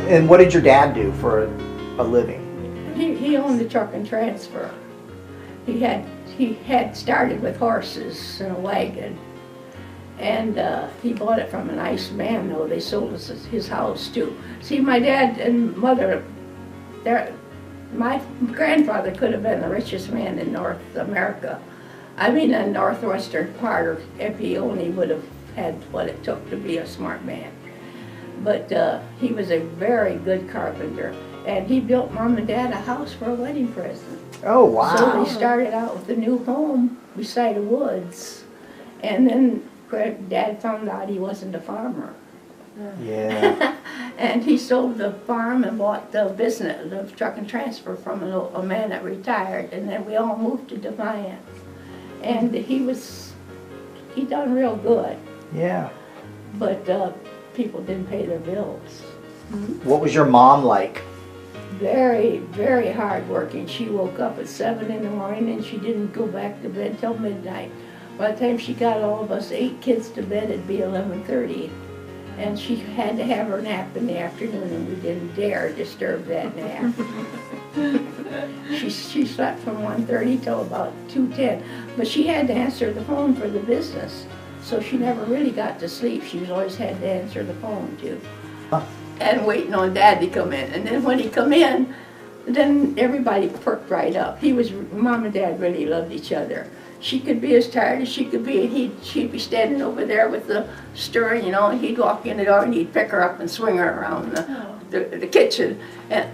And what did your dad do for a living? He owned the truck and transfer. He had started with horses and a wagon, and he bought it from a nice man. Though they sold us his house too. See, my dad and mother, my grandfather could have been the richest man in North America. I mean, the northwestern part, if he only would have had what it took to be a smart man. But he was a very good carpenter, and he built Mom and Dad a house for a wedding present. Oh, wow. So they started out with a new home beside the woods, and then Dad found out he wasn't a farmer. Yeah. And he sold the farm and bought the business, the truck and transfer from a man that retired, and then we all moved to Defiance. And he done real good. Yeah. But people didn't pay their bills. What was your mom like? Very, very hard working. She woke up at 7 in the morning and she didn't go back to bed till midnight. By the time she got all of us 8 kids to bed, it'd be 11:30. And she had to have her nap in the afternoon, and we didn't dare disturb that nap. She slept from 1:30 till about 2:10. But she had to answer the phone for the business, so she never really got to sleep. She was always had to answer the phone too. Huh. And waiting on Dad to come in. And then when he come in, then everybody perked right up. Mom and Dad really loved each other. She could be as tired as she could be, and she'd be standing over there with the stirring, and he'd walk in the door and he'd pick her up and swing her around the kitchen. And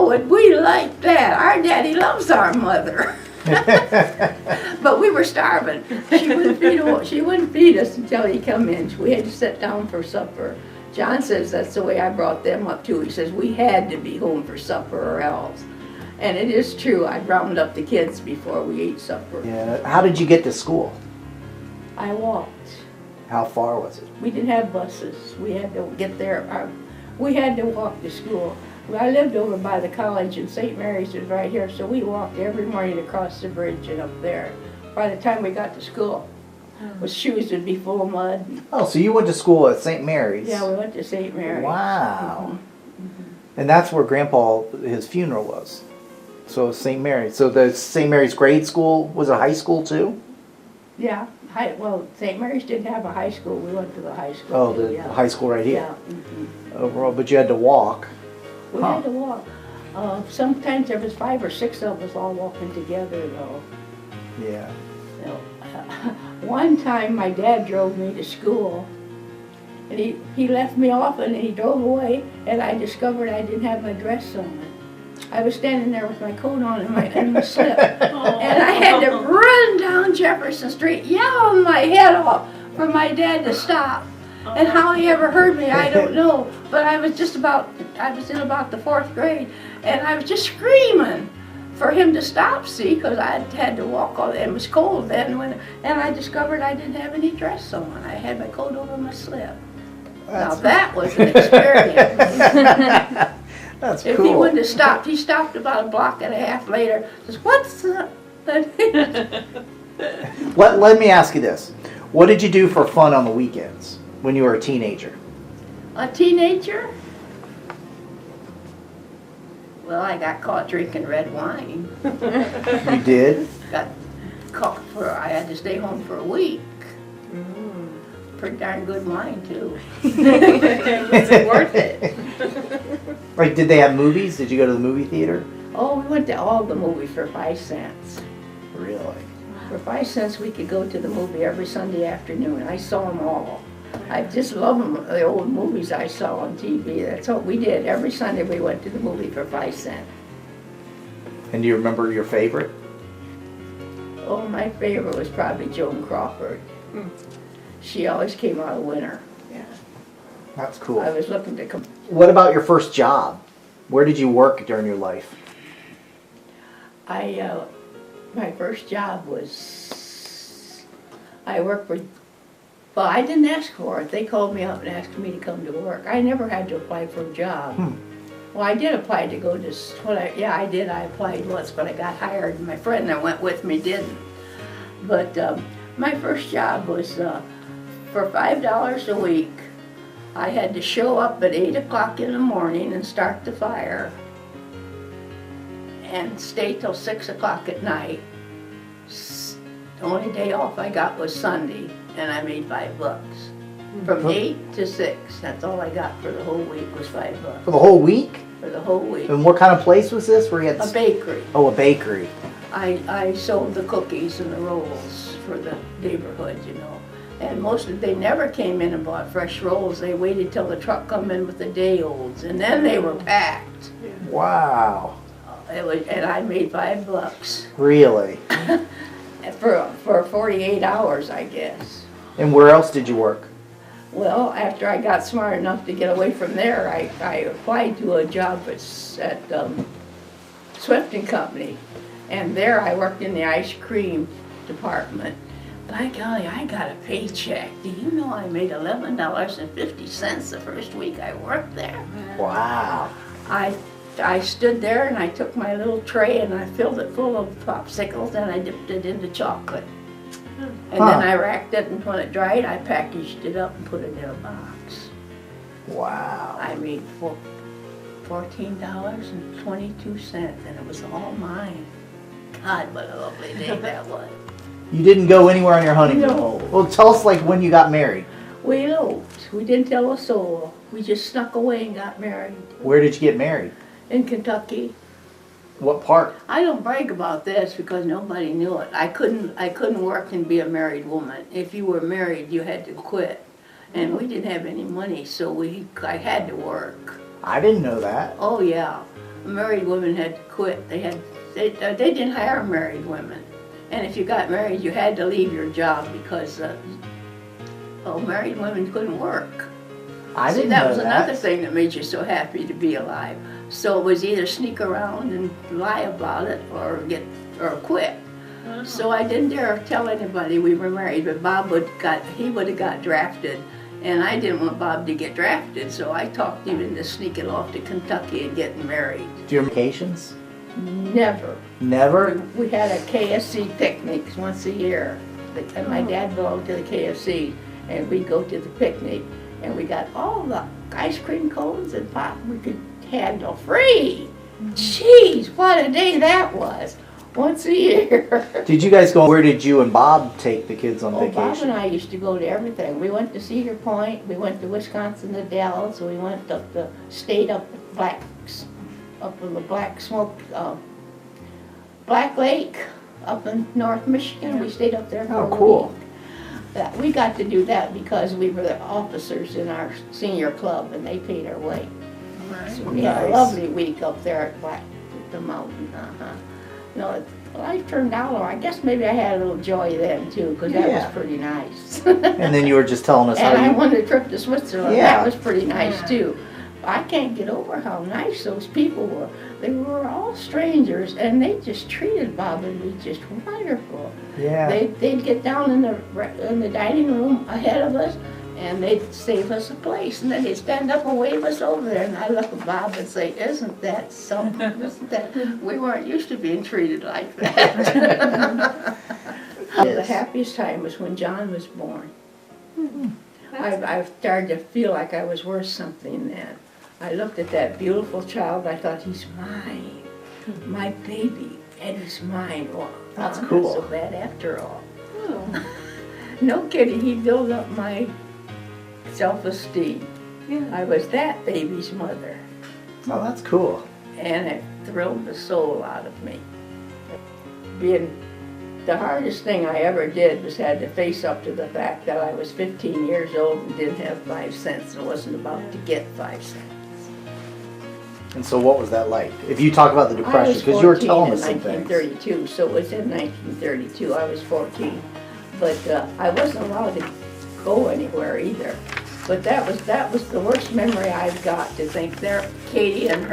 would we like that? Our daddy loves our mother. But we were starving. She wouldn't feed us until he come in. We had to sit down for supper. John says that's the way I brought them up too. He says we had to be home for supper or else. And it is true. I rounded up the kids before we ate supper. Yeah. How did you get to school? I walked. How far was it? We didn't have buses. We had to get there. We had to walk to school. I lived over by the college, and St. Mary's was right here, so we walked every morning across the bridge and up there. By the time we got to school, my shoes would be full of mud. Oh, so you went to school at St. Mary's? Yeah, we went to St. Mary's. Wow. And that's where Grandpa, his funeral was. So St. Mary's. So the St. Mary's grade school was a high school too? Yeah. Well, St. Mary's didn't have a high school. We went to the high school. Oh, the high school right here? Yeah. Overall, but you had to walk. We had to walk. Sometimes there was 5 or 6 of us all walking together, though. Yeah. One time my dad drove me to school, and he left me off and he drove away, and I discovered I didn't have my dress on. I was standing there with my coat on and my slip, and I had to run down Jefferson Street, yelling my head off for my dad to stop. And how he ever heard me, I don't know. But I was in about the 4th grade, and I was just screaming for him to stop, see, because I had to walk all, and it was cold then, and I discovered I didn't have any dress on. I had my coat over my slip. Now that was an experience. That's If cool. he wouldn't have stopped, he stopped about a block and a half later. Says, "What's up?" Let me ask you this. What did you do for fun on the weekends when you were a teenager? A teenager? Well, I got caught drinking red wine. You did? Got caught I had to stay home for a week. Pretty darn good wine, too. Was it worth it? Like, did they have movies? Did you go to the movie theater? Oh, we went to all the movies for 5 cents. Really? For 5 cents, we could go to the movie every Sunday afternoon. I saw them all. I just love them, the old movies I saw on TV. That's what we did. Every Sunday we went to the movie for 5 cents. And do you remember your favorite? Oh, my favorite was probably Joan Crawford. She always came out a winner. Yeah. That's cool. I was looking to come. What about your first job? Where did you work during your life? My first job was, I worked for, well, I didn't ask for it. They called me up and asked me to come to work. I never had to apply for a job. Well, I did apply to go to, I did. I applied once, but I got hired. My friend that went with me didn't. But my first job was for $5 a week. I had to show up at 8 o'clock in the morning and start the fire and stay till 6 o'clock at night. The only day off I got was Sunday, and I made $5. From 8 to 6, that's all I got for the whole week was $5. For the whole week? For the whole week. And what kind of place was this where you had... A bakery. Oh, a bakery. I sold the cookies and the rolls for the neighborhood, you know. And they never came in and bought fresh rolls. They waited till the truck come in with the day-olds, and then they were packed. Wow. And I made $5. Really? For 48 hours, I guess. And where else did you work? Well, after I got smart enough to get away from there, I applied to a job at Swift and Company. And there I worked in the ice cream department. By golly, I got a paycheck. Do you know I made $11.50 the first week I worked there? Wow. I stood there and I took my little tray and I filled it full of popsicles and I dipped it into chocolate. And then I racked it, and when it dried, I packaged it up and put it in a box. Wow. I made $14.22, and it was all mine. God, what a lovely day that was. You didn't go anywhere on your honeymoon? No. Well, tell us like when you got married. We eloped. We didn't tell a soul. We just snuck away and got married. Where did you get married? In Kentucky. What part? I don't brag about this because nobody knew it. I couldn't work and be a married woman. If you were married, you had to quit. And we didn't have any money, so I had to work. I didn't know that. Oh yeah. Married women had to quit. They didn't hire married women. And if you got married, you had to leave your job because married women couldn't work. I didn't See, that know was that. another thing that made you so happy to be alive. So it was either sneak around and lie about it or quit. So I didn't dare tell anybody we were married, but Bob would have got drafted, and I didn't want Bob to get drafted, so I talked him into sneaking off to Kentucky and getting married. Do you have vacations? Never. Never? We had a KFC picnic once a year, and my dad belonged to the KFC, and we'd go to the picnic, and we got all the ice cream cones and pop we could handle free. Jeez, what a day that was. Once a year. Did you guys go, where did you and Bob take the kids on Bob vacation? and I used to go to everything. We went to Cedar Point, we went to Wisconsin, the Dells, we went up the state up in the Black Lake, up in North Michigan. We stayed up there for a cool. week. We got to do that because we were the officers in our senior club and they paid our way. So we had a lovely week up there at the mountain. No, life turned out, or I guess maybe I had a little joy then too, because that was pretty nice. And then you were just telling us and how I you... won a trip to Switzerland. Yeah. That was pretty nice too. I can't get over how nice those people were. They were all strangers, and they just treated Bob and me just wonderful. Yeah. They'd get down in the dining room ahead of us, and they'd save us a place, and then they'd stand up and wave us over there, and I'd look at Bob and say, isn't that something? Isn't that, we weren't used to being treated like that. The happiest time was when John was born. I started to feel like I was worth something then. I looked at that beautiful child, I thought, he's mine, my baby, and he's mine. Well, That's I'm cool. not so bad after all. No kidding, he built up my self-esteem. Yeah. I was that baby's mother, Oh, that's cool. and it thrilled the soul out of me. The hardest thing I ever did was had to face up to the fact that I was 15 years old and didn't have 5 cents and wasn't about to get 5 cents. And so what was that like? If you talk about the depression, because you were telling us some things. I was 14 in 1932, so it was in 1932. I was 14, but I wasn't allowed to go anywhere either. But that was the worst memory I've got, to think there. Katie and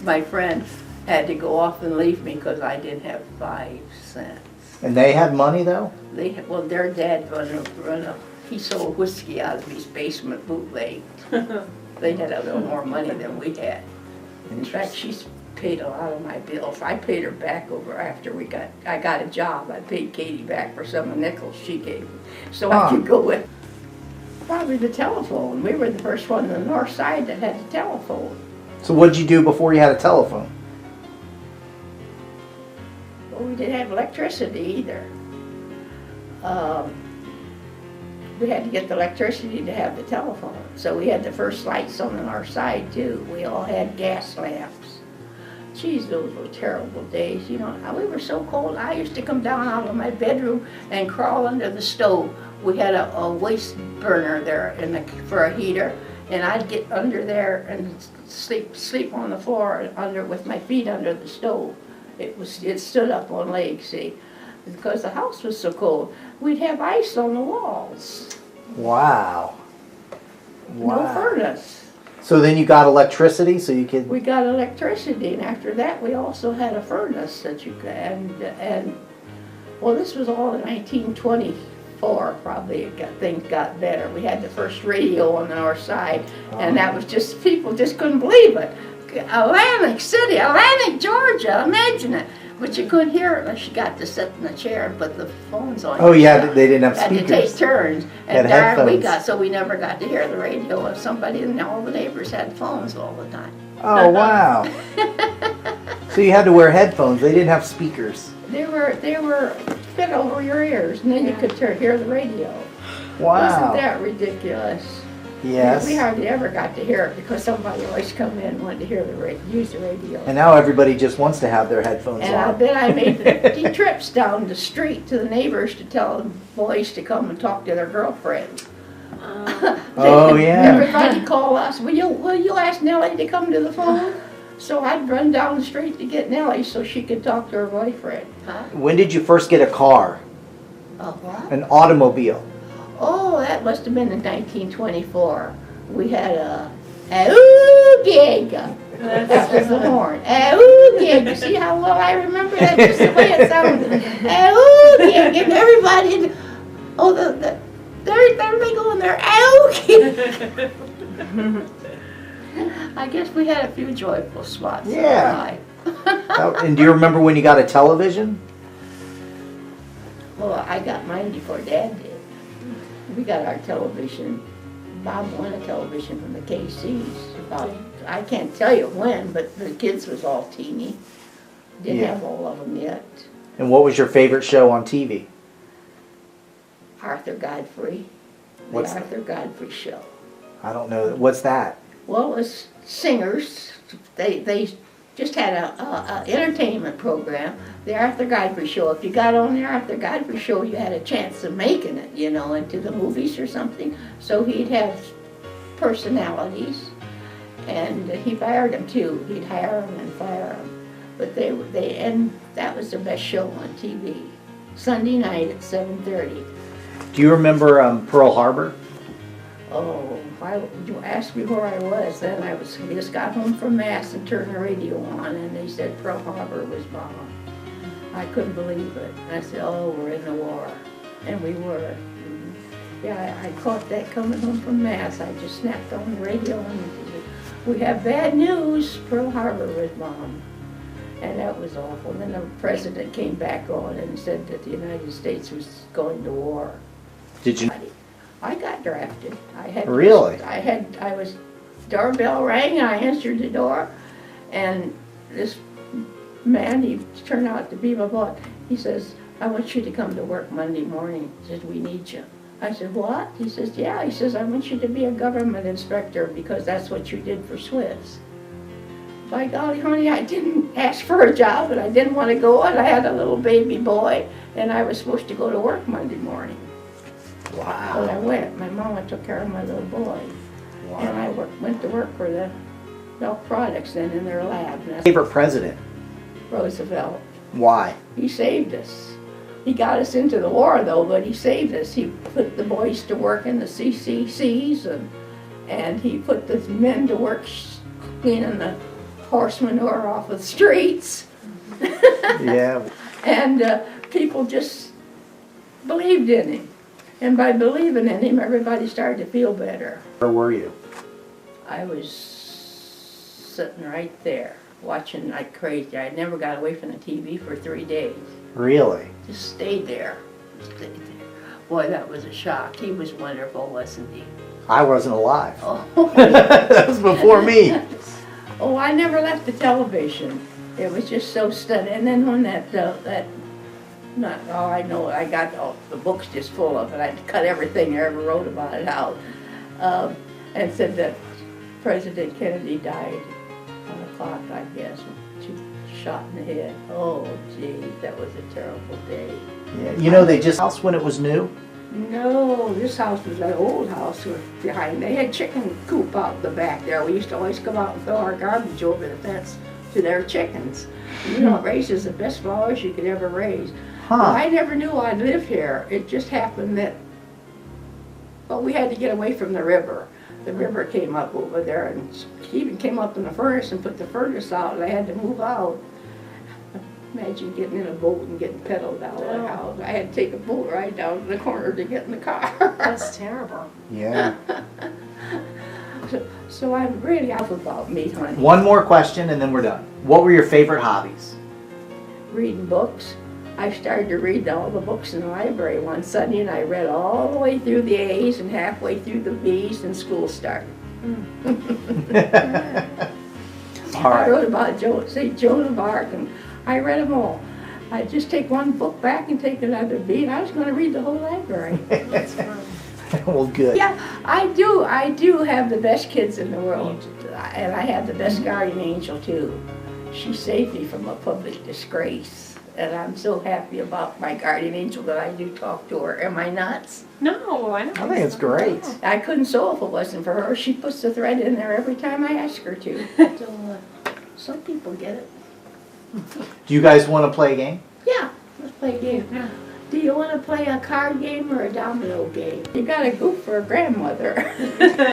my friend, had to go off and leave me because I didn't have 5 cents. And they had money though? Their dad he sold whiskey out of his basement bootleg. They had a little more money than we had. In fact, she's paid a lot of my bills. I paid her back after I got a job. I paid Katie back for some of the nickels she gave me, so I could go with. Probably the telephone. We were the first one on the north side that had a telephone. So what did you do before you had a telephone? Well, we didn't have electricity either. We had to get the electricity to have the telephone. So we had the first lights on the north side too. We all had gas lamps. Geez, those were terrible days. You know, we were so cold. I used to come down out of my bedroom and crawl under the stove. We had a waste burner there for a heater, and I'd get under there and sleep on the floor with my feet under the stove. It stood up on legs, see, because the house was so cold. We'd have ice on the walls. Wow. No furnace. So then you got electricity, so you could. We got electricity, and after that, we also had a furnace that you could. And well, this was all in 1924. Probably things got better. We had the first radio on the north side, and that was just people just couldn't believe it. Atlantic City, Atlantic, Georgia. Imagine it. But you couldn't hear it unless you got to sit in the chair and put the phones on. Oh yeah, they didn't have had speakers. to take turns, and Had darn, headphones. so we never got to hear the radio if somebody, and all the neighbors had phones all the time. Oh wow. So you had to wear headphones. They didn't have speakers. They were fit over your ears, and then you could hear the radio. Wow. Wasn't that ridiculous? Yes. We hardly ever got to hear it because somebody always come in and wanted to hear use the radio. And now everybody just wants to have their headphones And I on. bet I made 50 trips down the street to the neighbors to tell the boys to come and talk to their girlfriends. Oh yeah. Everybody call us. Will you ask Nellie to come to the phone? So I'd run down the street to get Nellie so she could talk to her boyfriend. Huh? When did you first get a car? A what? An automobile? Oh, that must have been in 1924. We had a ooh-gig. That was the horn. Ooh-gig. See how well I remember that? Just the way it sounded. Ooh-gig. And everybody, there they go in there. Ooh-gig. I guess we had a few joyful spots in our life. And do you remember when you got a television? Well, I got mine before Dad did. We got our television. Bob won a television from the KC's about, I can't tell you when, but the kids was all teeny. Didn't have all of them yet. And what was your favorite show on TV? Arthur Godfrey. What's the Arthur Godfrey Show. I don't know. What's that? Well, it was singers. They just had a entertainment program, the Arthur Godfrey Show. If you got on the Arthur Godfrey Show, you had a chance of making it, you know, into the movies or something. So he'd have personalities, and he fired them too. He'd hire them and fire them. But and that was the best show on TV. Sunday night at 7:30. Do you remember Pearl Harbor? Oh, you asked me where I was. Then we just got home from Mass and turned the radio on, and they said Pearl Harbor was bombed. I couldn't believe it. I said, oh, we're in the war. And we were. Yeah, I caught that coming home from Mass. I just snapped on the radio and we have bad news. Pearl Harbor was bombed. And that was awful. And then the president came back on and said that the United States was going to war. Did you? I got drafted. Really? I was, doorbell rang, I answered the door, and this man, he turned out to be my boss. He says, I want you to come to work Monday morning. He said, we need you. I said, what? He says, yeah. He says, I want you to be a government inspector because that's what you did for Swiss. By golly, honey, I didn't ask for a job, and I didn't want to go, and I had a little baby boy, and I was supposed to go to work Monday morning. Wow. But I went. My mama took care of my little boy. Wow. And I went to work for the Milk Products then in their lab. Favorite president? Roosevelt. Why? He saved us. He got us into the war though, but he saved us. He put the boys to work in the CCCs and he put the men to work cleaning the horse manure off of the streets. Yeah. And people just believed in him. And by believing in him, everybody started to feel better. Where were you? I was sitting right there, watching like crazy. I never got away from the TV for 3 days. Really? Just stayed there. Stayed there. Boy, that was a shock. He was wonderful, wasn't he? I wasn't alive. Oh, That was before me. oh, I never left the television. It was just so stunning. And then when I know, I got all the books just full of it. I cut everything I ever wrote about it out. And said that President Kennedy died on a clock, I guess, shot in the head. Oh, gee, that was a terrible day. Yeah. You know, they just house when it was new. No, this house was an old house behind. They had chicken coop out the back there. We used to always come out and throw our garbage over the fence to their chickens. You know, it raises the best flowers you could ever raise. Huh. Well, I never knew I'd live here. It just happened that, well, we had to get away from the river. The river came up over there, and he even came up in the furnace and put the furnace out, and I had to move out. Imagine getting in a boat and getting pedaled out of the house. I had to take a boat ride down to the corner to get in the car. That's terrible. Yeah. So I'm really off about meat, honey. One more question and then we're done. What were your favorite hobbies? Reading books. I started to read all the books in the library one Sunday, and I read all the way through the A's and halfway through the B's, and school started. All I right. wrote about St. Joan of Arc, and I read them all. I'd just take one book back and take another B, and I was going to read the whole library. That's fun. Well, good. Yeah, I do have the best kids in the world, and I have the best guardian angel too. She saved me from a public disgrace, and I'm so happy about my guardian angel that I do talk to her. Am I nuts? No, I don't I think it's great. I couldn't sew if it wasn't for her. She puts the thread in there every time I ask her to. So, some people get it. Do you guys want to play a game? Yeah, let's play a game. Yeah. Do you want to play a card game or a domino game? You got a goof for a grandmother.